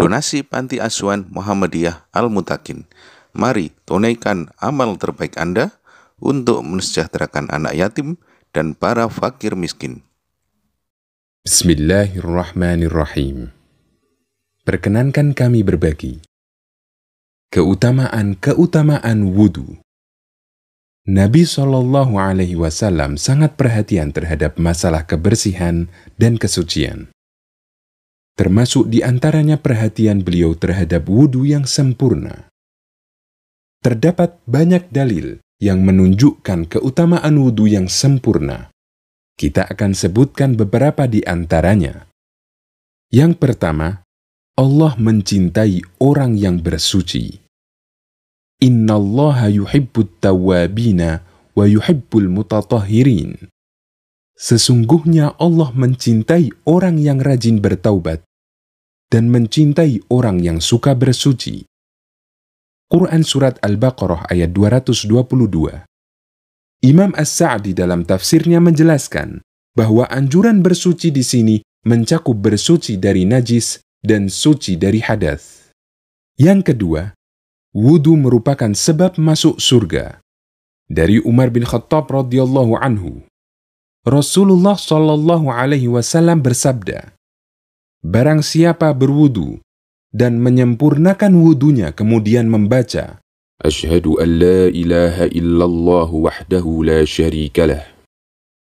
Donasi Panti Asuhan Muhammadiyah Al-Mutakin. Mari tunaikan amal terbaik Anda untuk mensejahterakan anak yatim dan para fakir miskin. Bismillahirrahmanirrahim. Perkenankan kami berbagi keutamaan wudu. Nabi SAW sangat perhatian terhadap masalah kebersihan dan kesucian. Termasuk di antaranya perhatian beliau terhadap wudu yang sempurna. Terdapat banyak dalil yang menunjukkan keutamaan wudu yang sempurna. Kita akan sebutkan beberapa di antaranya. Yang pertama, Allah mencintai orang yang bersuci. Innallaha yuhibbut tawwabina wa yuhibbul mutatahhirin. Sesungguhnya Allah mencintai orang yang rajin bertaubat dan mencintai orang yang suka bersuci. Quran Surat Al-Baqarah ayat 222. Imam As-Sa'di dalam tafsirnya menjelaskan bahwa anjuran bersuci di sini mencakup bersuci dari najis dan suci dari hadath. Yang kedua, wudu merupakan sebab masuk surga. Dari Umar bin Khattab radhiyallahu anhu, Rasulullah SAW bersabda, barang siapa berwudu dan menyempurnakan wudunya kemudian membaca, Asyhadu an la ilaha illallah wahdahu la syarika lah,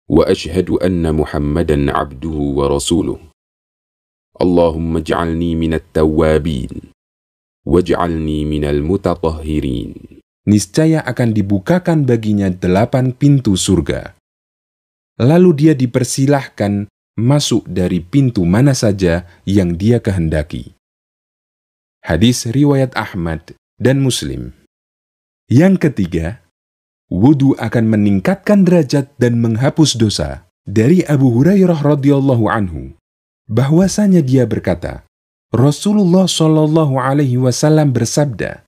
wa asyhadu anna Muhammadan abduhu wa rasuluh. Allahumma ij'alni minat tawwabin, waj'alni minal mutatahhirin. Niscaya akan dibukakan baginya 8 pintu surga. Lalu dia dipersilahkan masuk dari pintu mana saja yang dia kehendaki. Hadis riwayat Ahmad dan Muslim. Yang ketiga, wudu akan meningkatkan derajat dan menghapus dosa. Dari Abu Hurairah radhiyallahu anhu, bahwasanya dia berkata, Rasulullah SAW bersabda,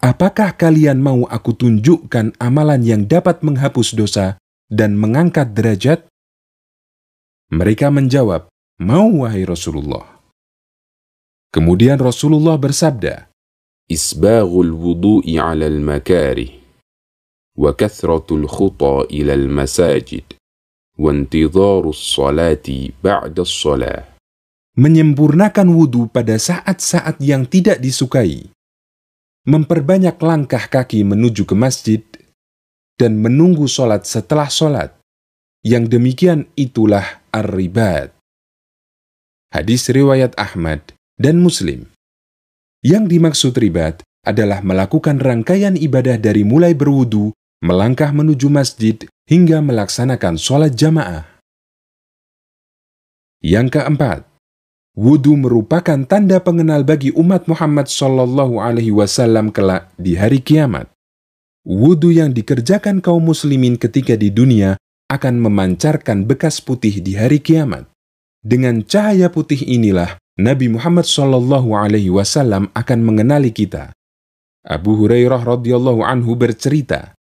apakah kalian mau aku tunjukkan amalan yang dapat menghapus dosa dan mengangkat derajat? Mereka menjawab, mau wahai Rasulullah. Kemudian Rasulullah bersabda, Isbaghul wudu'i 'alal makarih, wa kathratul khuta ilal masajid, wa intidharus salati ba'da shalah. Menyempurnakan wudu pada saat-saat yang tidak disukai, memperbanyak langkah kaki menuju ke masjid, dan menunggu sholat setelah sholat. Yang demikian itulah ar-ribat. Hadis riwayat Ahmad dan Muslim. Yang dimaksud ribat adalah melakukan rangkaian ibadah dari mulai berwudu, melangkah menuju masjid, hingga melaksanakan sholat jamaah. Yang keempat, wudu merupakan tanda pengenal bagi umat Muhammad SAW kelak di hari kiamat. Wudu yang dikerjakan kaum muslimin ketika di dunia akan memancarkan bekas putih di hari kiamat. Dengan cahaya putih inilah Nabi Muhammad SAW akan mengenali kita. Abu Hurairah radhiyallahu anhu bercerita,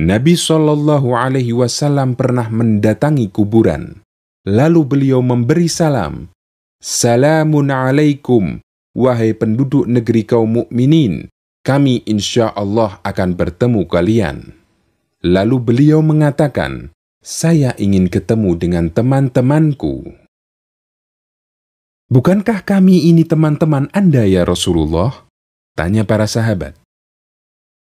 Nabi SAW pernah mendatangi kuburan. Lalu beliau memberi salam, Salamun alaikum, wahai penduduk negeri kaum mukminin, kami insya Allah akan bertemu kalian. Lalu beliau mengatakan, saya ingin ketemu dengan teman-temanku. Bukankah kami ini teman-teman Anda ya Rasulullah? Tanya para sahabat.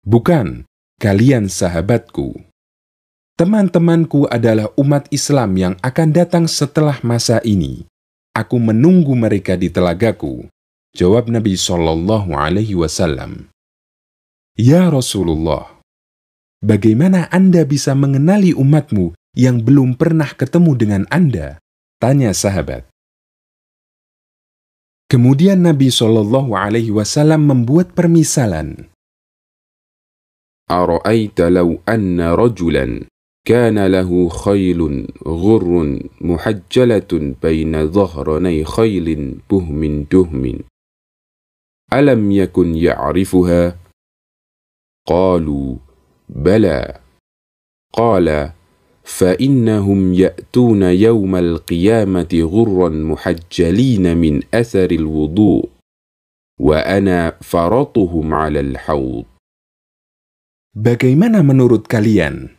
Bukan, kalian sahabatku. Teman-temanku adalah umat Islam yang akan datang setelah masa ini. Aku menunggu mereka di telagaku. Jawab Nabi SAW. Ya Rasulullah, bagaimana Anda bisa mengenali umatmu yang belum pernah ketemu dengan Anda? Tanya sahabat. Kemudian Nabi SAW membuat permisalan. Ara'aita law anna rajulan kana lahu khaylun ghurrun muhajjalatun baina dhahranay khaylin buhmin duhmin. Alam yakun ya'rifuha? Qalu, bala. Qala, فإنهم يأتون يوم القيامة غرا محجلين من أثر الوضوء وأنا فرطهم على الحوض. Bagaimana menurut kalian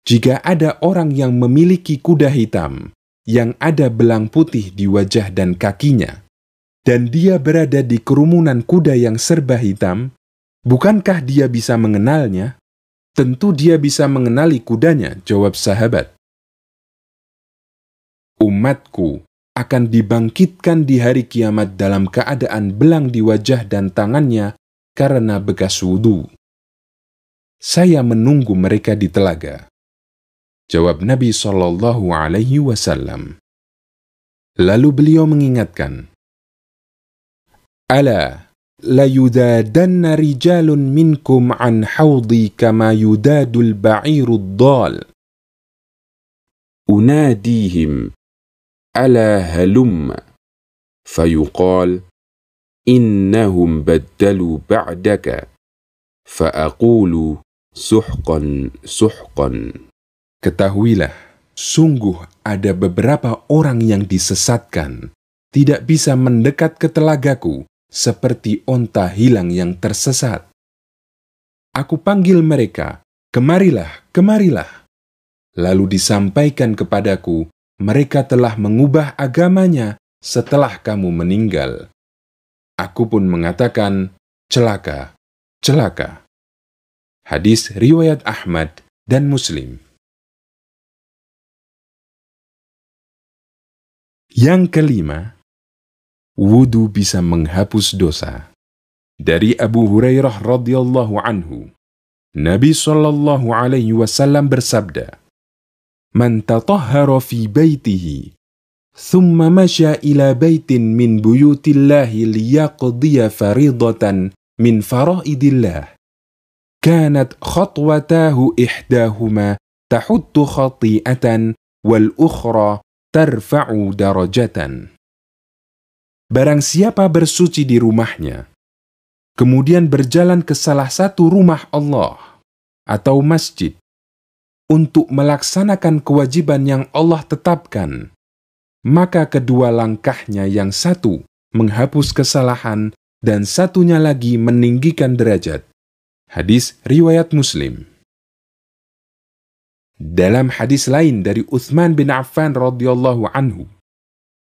jika ada orang yang memiliki kuda hitam yang ada belang putih di wajah dan kakinya, dan dia berada di kerumunan kuda yang serba hitam? Bukankah dia bisa mengenalnya? Tentu dia bisa mengenali kudanya, jawab sahabat. Umatku akan dibangkitkan di hari kiamat dalam keadaan belang di wajah dan tangannya karena bekas wudu. Saya menunggu mereka di telaga, jawab Nabi SAW. Lalu beliau mengingatkan, Ala la yudadanna rijalun minkum an hawdi kama yudadul ba'irud dal. Unadihim ala halumma fayuqal innahum baddalu ba'daka fa'aqulu suhqan suhqan. Ketahuilah, sungguh ada beberapa orang yang disesatkan, tidak bisa mendekat ke telagaku seperti onta hilang yang tersesat. Aku panggil mereka, kemarilah, kemarilah. Lalu disampaikan kepadaku, mereka telah mengubah agamanya setelah kamu meninggal. Aku pun mengatakan, celaka, celaka. Hadis riwayat Ahmad dan Muslim. Yang kelima, wudu bisa menghapus dosa. Dari Abu Hurairah radhiyallahu anhu, Nabi SAW bersabda, Man tatahhara fi baitihi, thumma masya ila baitin min buyutillahi liyaqdiya faridatan min faraidillah, kanat khatwatahu ihdahuma tahuttu khati'atan wal ukhra tarfa'u darajatan. Barang siapa bersuci di rumahnya, kemudian berjalan ke salah satu rumah Allah atau masjid untuk melaksanakan kewajiban yang Allah tetapkan, maka kedua langkahnya yang satu menghapus kesalahan dan satunya lagi meninggikan derajat. Hadis riwayat Muslim. Dalam hadis lain dari Utsman bin Affan radhiyallahu anhu,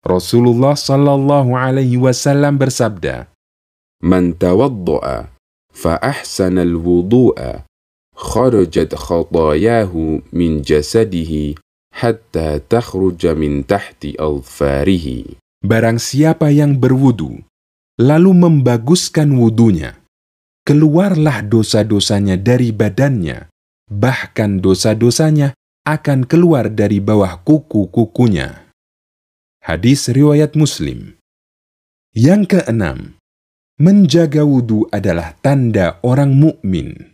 Rasulullah SAW bersabda, Man tawadda'a fa ahsana al-wudu'a kharajat khatayahu min jasadihi hatta takhruja min tahti adfarihi. Barang siapa yang berwudu lalu membaguskan wudunya, keluarlah dosa-dosanya dari badannya, bahkan dosa-dosanya akan keluar dari bawah kuku-kukunya. Hadis riwayat Muslim. Yang keenam, menjaga wudu adalah tanda orang mukmin.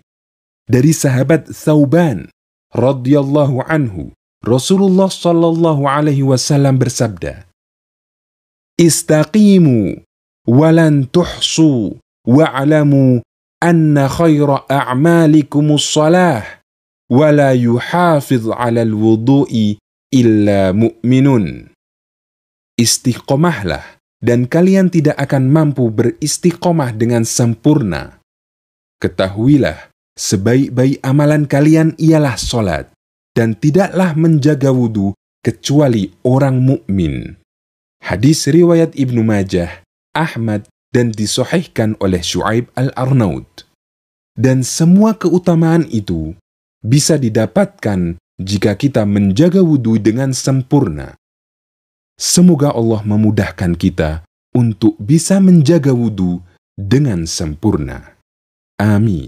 Dari sahabat Thauban radhiyallahu anhu, Rasulullah SAW bersabda, Istaqimu walan tuhsu wa'alamu anna khaira a'malikumus salah wa la yuhafidh 'alal wudu'i illa mu'minun. Istiqomahlah dan kalian tidak akan mampu beristiqomah dengan sempurna. Ketahuilah, sebaik-baik amalan kalian ialah salat, dan tidaklah menjaga wudu kecuali orang mukmin. Hadis riwayat Ibnu Majah, Ahmad, dan disahihkan oleh Syu'aib al-Arnaud. Dan semua keutamaan itu bisa didapatkan jika kita menjaga wudu dengan sempurna. Semoga Allah memudahkan kita untuk bisa menjaga wudu dengan sempurna. Amin.